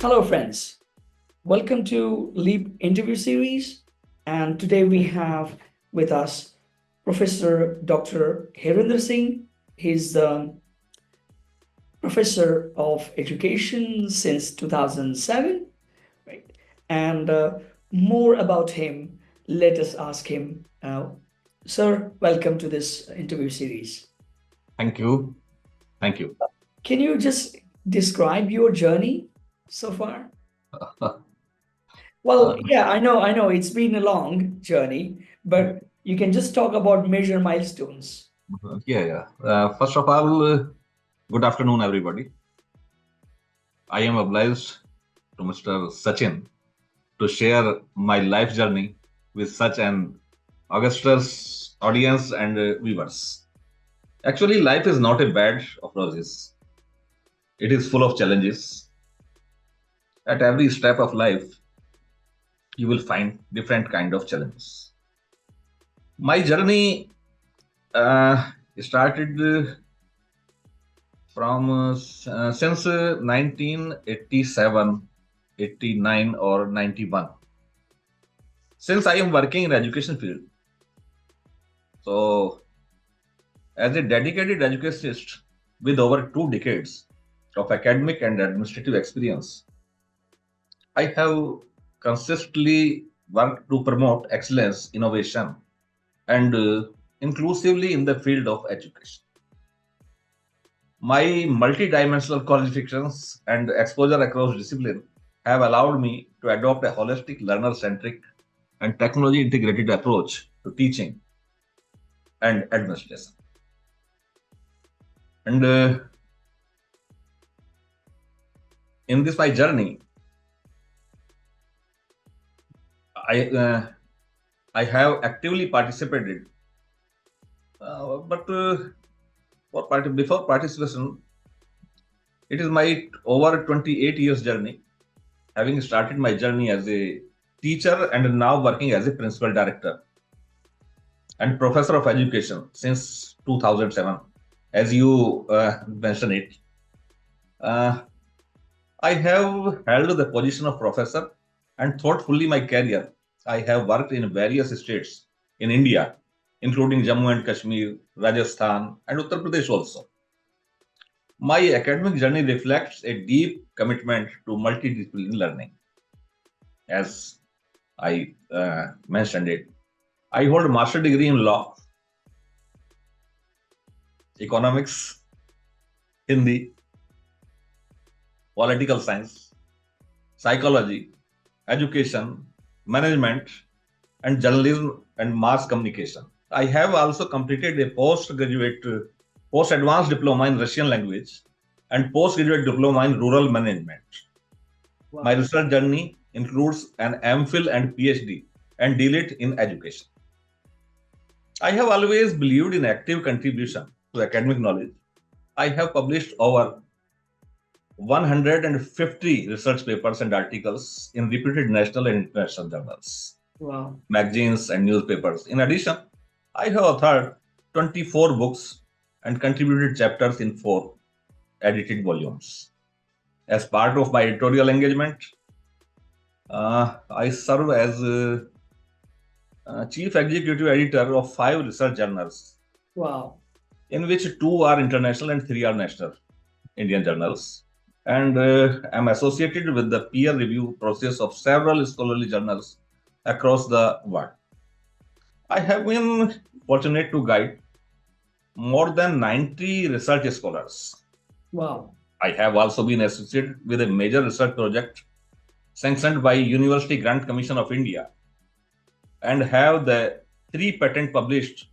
Hello, friends. Welcome to Leap interview series. And today we have with us Professor Dr. Harendra Singh. He's the professor of education since 2007. Right? And more about him, let us ask him. Sir, welcome to this interview series. Thank you. Thank you. Can you just describe your journey so far? Well, Uh, yeah, I know it's been a long journey, but you can just talk about major milestones. First of all, good afternoon, everybody. I am obliged to Mr. Sachin to share my life journey with such an augustous audience and viewers. Actually, life is not a bed of roses. It is full of challenges. At every step of life, you will find different kind of challenges. My journey started from since 1987, 89 or 91. Since I am working in education field, so as a dedicated educationist with over 2 decades of academic and administrative experience, I have consistently worked to promote excellence, innovation, and inclusively in the field of education. My multidimensional qualifications and exposure across discipline have allowed me to adopt a holistic, learner-centric, and technology-integrated approach to teaching and administration. And in this my journey, I have actively participated, but before participation, it is my over 28 years journey, having started my journey as a teacher and now working as a principal director and professor of education since 2007, as you mentioned it. Uh, I have held the position of professor, and thoughtfully my career, I have worked in various states in India, including Jammu and Kashmir, Rajasthan, and Uttar Pradesh also. My academic journey reflects a deep commitment to multidisciplinary learning. As I mentioned it, I hold a master degree in law, economics, Hindi, political science, psychology, education, management, and journalism and mass communication. I have also completed a post-advanced diploma in Russian language and postgraduate diploma in rural management. Wow. My research journey includes an M.Phil and Ph.D. and D.Litt in education. I have always believed in active contribution to academic knowledge. I have published over 150 research papers and articles in reputed national and international journals, Wow. magazines, and newspapers. In addition, I have authored 24 books and contributed chapters in 4 edited volumes. As part of my editorial engagement, I serve as chief executive editor of 5 research journals, Wow. in which 2 are international and 3 are national Indian journals. And I'm associated with the peer review process of several scholarly journals across the world. I have been fortunate to guide more than 90 research scholars. Wow. I have also been associated with a major research project sanctioned by University Grant Commission of India and have the 3 patents published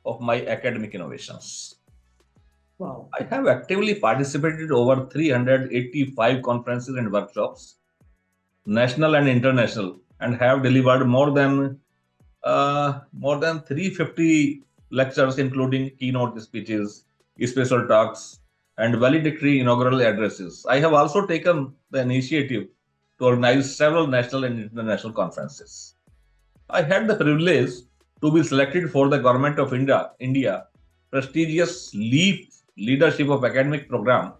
of my academic innovations. Wow. I have actively participated over 385 conferences and workshops, national and international, and have delivered more than 350 lectures, including keynote speeches, special talks, and valedictory inaugural addresses. I have also taken the initiative to organize several national and international conferences. I had the privilege to be selected for the Government of India prestigious LEAP Leadership of Academic program,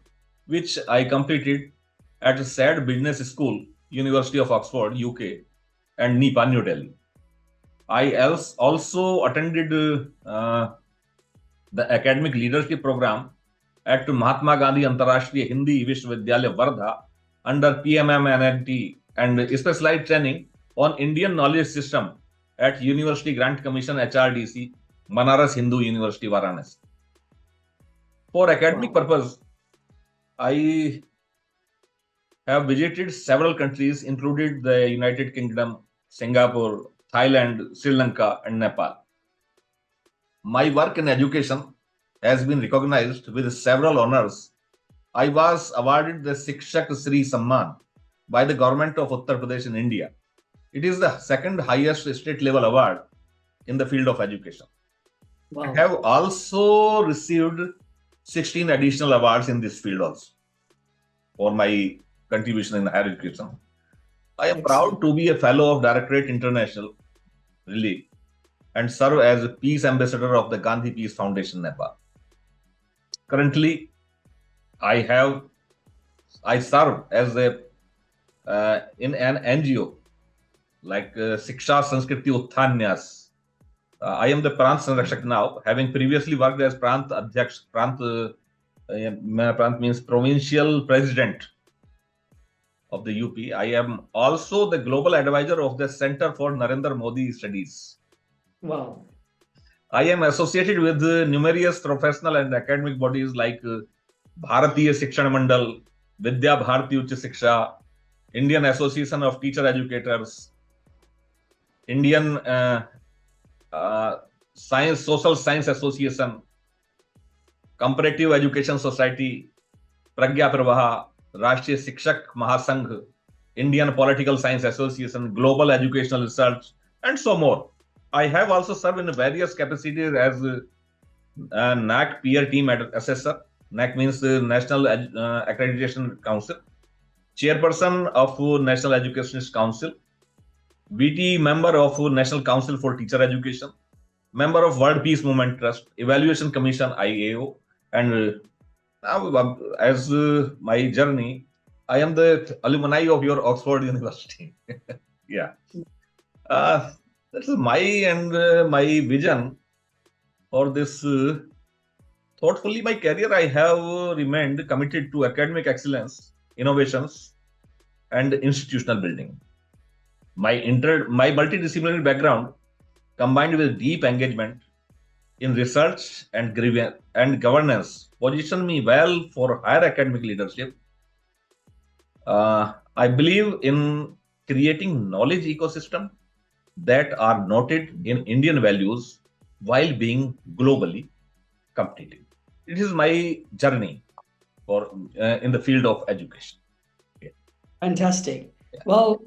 which I completed at SAD Business School, University of Oxford, UK, and NIPA, New Delhi. I also attended the academic leadership program at Mahatma Gandhi Antarashtriya Hindi Vishwavidyalaya Wardha under PMMNNT and specialized training on Indian knowledge system at University Grant Commission HRDC, Banaras Hindu University, Varanasi. For academic purpose, I have visited several countries, including the United Kingdom, Singapore, Thailand, Sri Lanka, and Nepal. My work in education has been recognized with several honors. I was awarded the Shikshak Sri Samman by the government of Uttar Pradesh in India. It is the second highest state level award in the field of education. Wow. I have also received 16 additional awards in this field also for my contribution in higher education. I am proud to be a fellow of Directorate International, really, and serve as a Peace Ambassador of the Gandhi Peace Foundation, Nepal. Currently, I serve as a in an NGO like Shiksha Sanskriti Utthanyas. I am the Prant Sanrakshak now, having previously worked as Prant Adhyaksh. Prant means Provincial President of the UP. I am also the Global Advisor of the Center for Narendra Modi Studies. Wow. I am associated with numerous professional and academic bodies like Bharatiya Shikshan Mandal, Vidya Bharati Uch Shiksha, Indian Association of Teacher Educators, Indian Social Science Association, Comparative Education Society, Pragya Pravaha, Rashtriya Shikshak Mahasangh, Indian Political Science Association, Global Educational Research, and so more. I have also served in various capacities as NAC peer team assessor. NAC means National Accreditation Council, chairperson of National Education Council, BT member of National Council for Teacher Education, member of World Peace Movement Trust, Evaluation Commission IAO, and as my journey, I am the alumni of your Oxford University. Yeah. That is my vision for this. Thoughtfully, my career, I have remained committed to academic excellence, innovations, and institutional building. My multidisciplinary background, combined with deep engagement in research and governance, position me well for higher academic leadership. I believe in creating knowledge ecosystem that are noted in Indian values while being globally competitive. It is my journey for in the field of education. Yeah. Fantastic. Yeah. Well,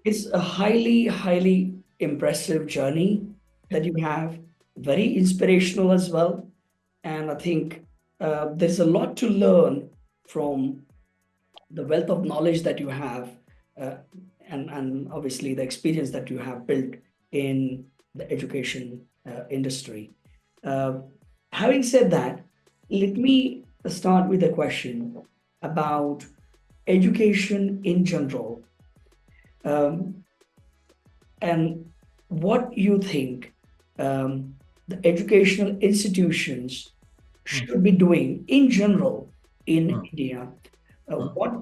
it's a highly impressive journey that you have, very inspirational as well. And I think there's a lot to learn from the wealth of knowledge that you have, and obviously the experience that you have built in the education industry. Having said that, let me start with a question about education in general, and what you think the educational institutions should be doing in general in India. What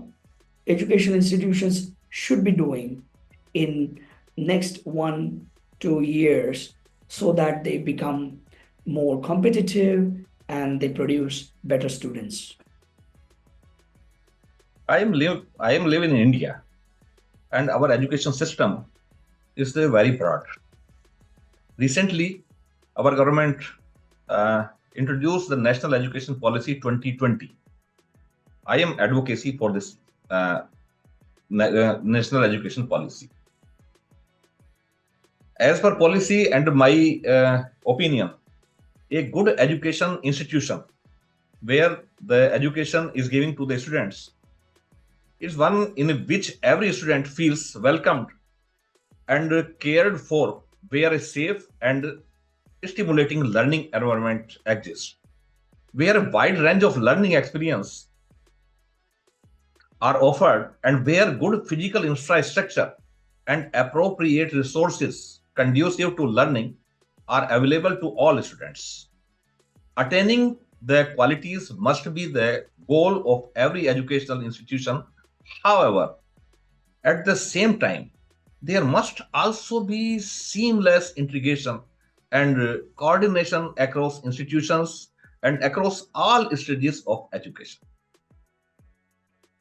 educational institutions should be doing in next 1-2 years so that they become more competitive and they produce better students? I am living in India, and our education system is very broad. Recently, our government introduced the National Education Policy 2020. I am advocacy for this national education policy. As per policy and my opinion, a good education institution where the education is given to the students is one in which every student feels welcomed and cared for, where a safe and stimulating learning environment exists, where a wide range of learning experience are offered and where good physical infrastructure and appropriate resources conducive to learning are available to all students. Attaining the qualities must be the goal of every educational institution. However, at the same time, there must also be seamless integration and coordination across institutions and across all stages of education.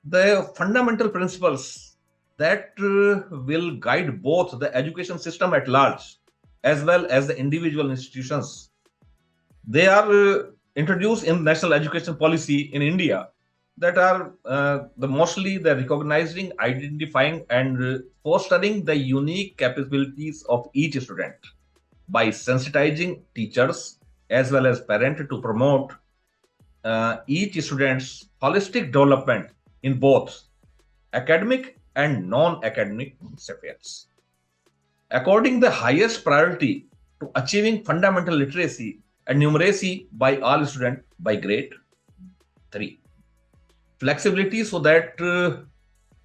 The fundamental principles that will guide both the education system at large as well as the individual institutions. They are introduced in national education policy in India that are the mostly the recognizing, identifying, and fostering the unique capabilities of each student by sensitizing teachers as well as parents to promote each student's holistic development in both academic and non-academic spheres. According the highest priority to achieving fundamental literacy and numeracy by all students by grade 3. Flexibility so that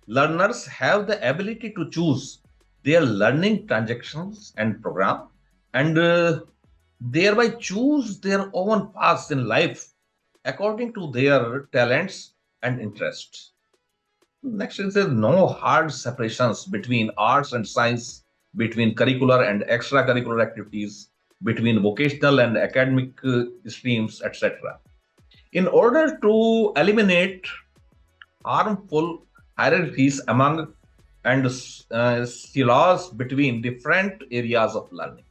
learners have the ability to choose their learning transactions and program and thereby choose their own paths in life according to their talents and interests. Next is there no hard separations between arts and science, between curricular and extracurricular activities, between vocational and academic streams, etc. In order to eliminate harmful hierarchies among and silos between different areas of learning,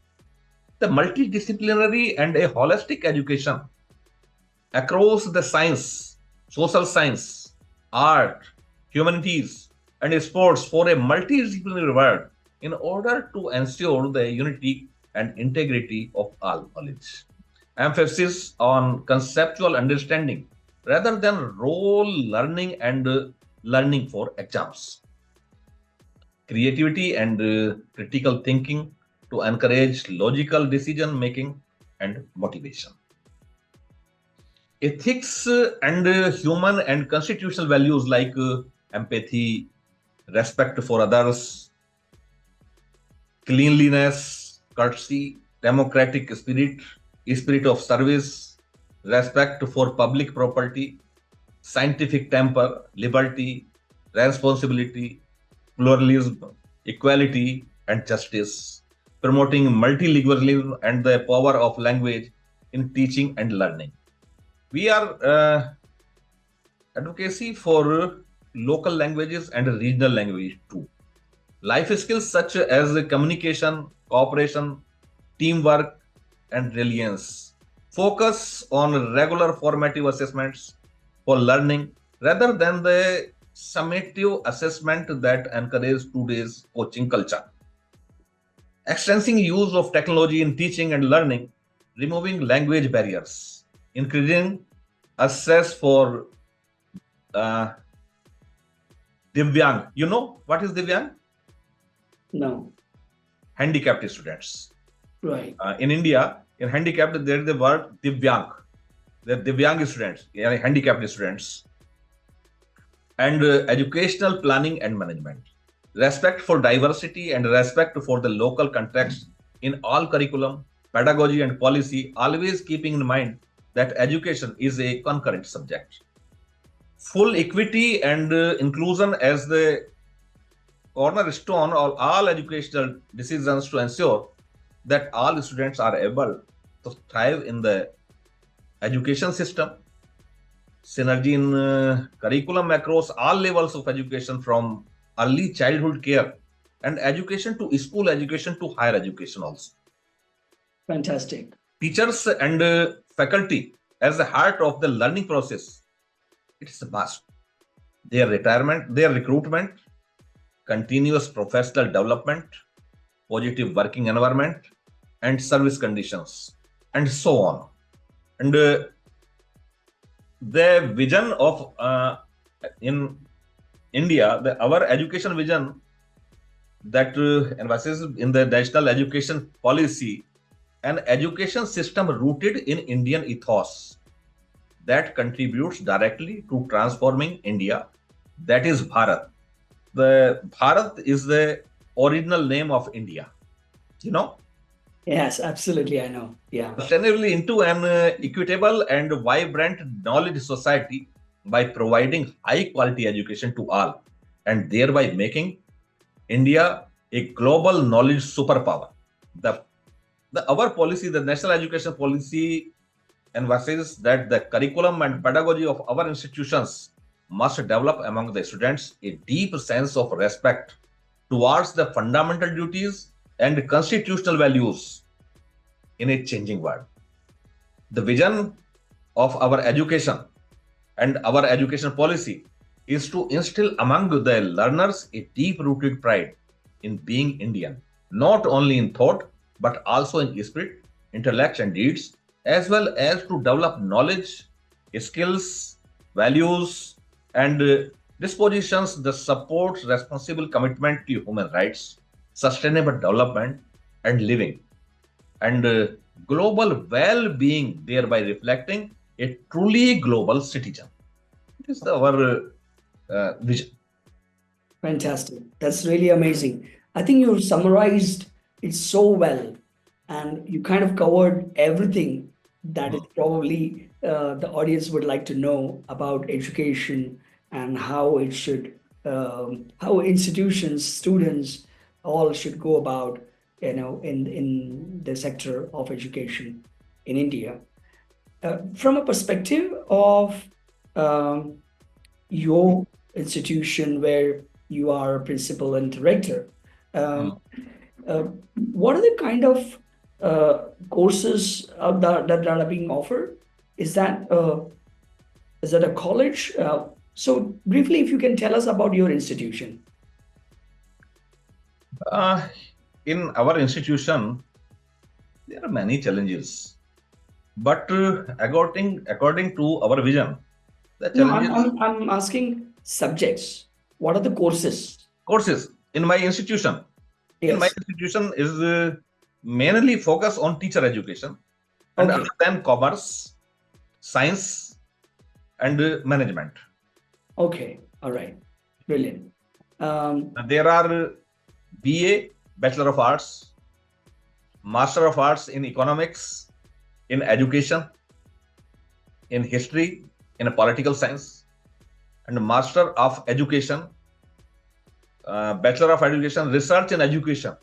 the multidisciplinary and a holistic education across the science, social science, art, humanities, and sports for a multidisciplinary world in order to ensure the unity and integrity of all knowledge. Emphasis on conceptual understanding rather than role learning and learning for exams. Creativity and critical thinking to encourage logical decision making and motivation. Ethics and human and constitutional values like empathy, respect for others, cleanliness, courtesy, democratic spirit, spirit of service, respect for public property, scientific temper, liberty, responsibility, pluralism, equality, and justice, promoting multilingualism and the power of language in teaching and learning. We are advocacy for local languages and regional language too. Life skills such as communication, cooperation, teamwork, and resilience. Focus on regular formative assessments for learning rather than the summative assessment that encourages today's coaching culture. Extensive use of technology in teaching and learning, removing language barriers, increasing access for Divyang. You know what is Divyang? No. Handicapped students. Right. In India, in handicapped, there is the word Divyang. The Divyang students, handicapped students. And educational planning and management. Respect for diversity and respect for the local context in all curriculum, pedagogy, and policy, always keeping in mind that education is a concurrent subject. Full equity and inclusion as the cornerstone of all educational decisions to ensure that all students are able to thrive in the education system. Synergy in curriculum across all levels of education from early childhood care and education to school education to higher education also. Fantastic. Teachers and faculty as the heart of the learning process. It's a must. Their retirement, their recruitment, continuous professional development, positive working environment, and service conditions, and so on. And the vision of in India, our education vision that emphasizes in the national education policy, an education system rooted in Indian ethos that contributes directly to transforming India That is Bharat. The Bharat is the original name of India. You know, Yes, absolutely. I know. Yeah. sustainably into an equitable and vibrant knowledge society by providing high quality education to all and thereby making India a global knowledge superpower. The, our policy, the national education policy, emphasizes that the curriculum and pedagogy of our institutions must develop among the students a deep sense of respect towards the fundamental duties and constitutional values in a changing world. The vision of our education and our education policy is to instill among the learners a deep rooted pride in being Indian, not only in thought, but also in spirit, intellect, and deeds, as well as to develop knowledge, skills, values, and dispositions that support responsible commitment to human rights, sustainable development, and living, and global well being, thereby reflecting a truly global citizen. It is our vision. Fantastic. That's really amazing. I think you summarized it so well, and you kind of covered everything that is probably the audience would like to know about education and how it should, how institutions, students, all should go about, in the sector of education in India. From a perspective of um, your institution where you are a principal and director, um, uh, what are the kind of courses that are being offered? Is that a college? So briefly, if you can tell us about your institution. Uh, in our institution, there are many challenges, but according to our vision, the No, challenges I'm asking subjects. What are the courses? courses in my institution. In my Yes. institution is mainly focus on teacher education, and Okay. other than commerce, science, and management. Okay. All right. Brilliant. There are BA, Bachelor of Arts, Master of Arts in Economics, in Education, in History, in Political Science, and Master of Education, Bachelor of Education, Research in Education,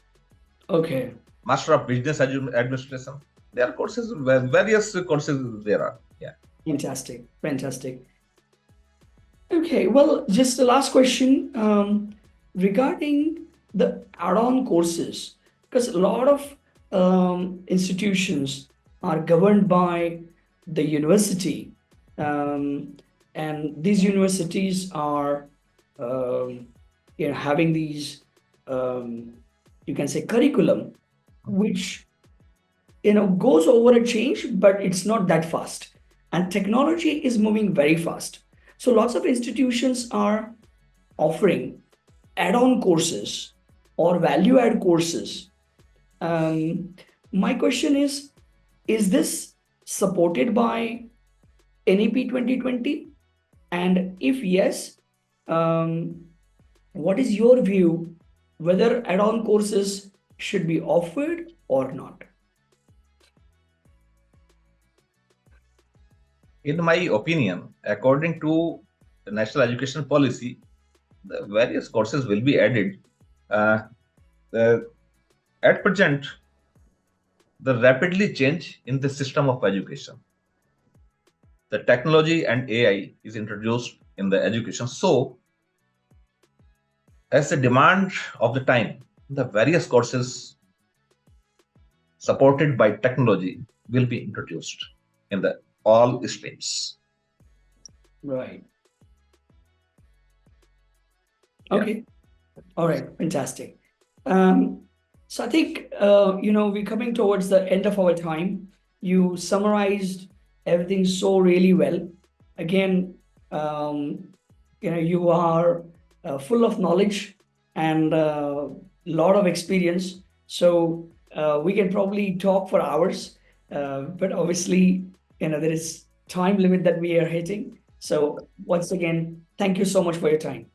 Okay. Master of Business Administration. There are courses, various courses there are. Yeah. Fantastic. Fantastic. Okay. Well, just the last question regarding the add-on courses, because a lot of institutions are governed by the university, um, and these universities are, um, having these, um, you can say, curriculum, which goes over a change, but it's not that fast, and technology is moving very fast. So lots of institutions are offering add-on courses or value-add courses. My question is this supported by NEP 2020? And if yes, um, what is your view whether add-on courses should be offered or not? In my opinion, according to the national education policy, the various courses will be added. Uh, the, at present, the rapidly change in the system of education, the technology and AI is introduced in the education. So, as the demand of the time, the various courses supported by technology will be introduced in the all streams. Right. Yeah. Okay. All right. Fantastic. So I think we're coming towards the end of our time. You summarized everything so really well. Again, you are full of knowledge and a lot of experience. So we can probably talk for hours, but obviously, there is time limit that we are hitting. So once again, thank you so much for your time.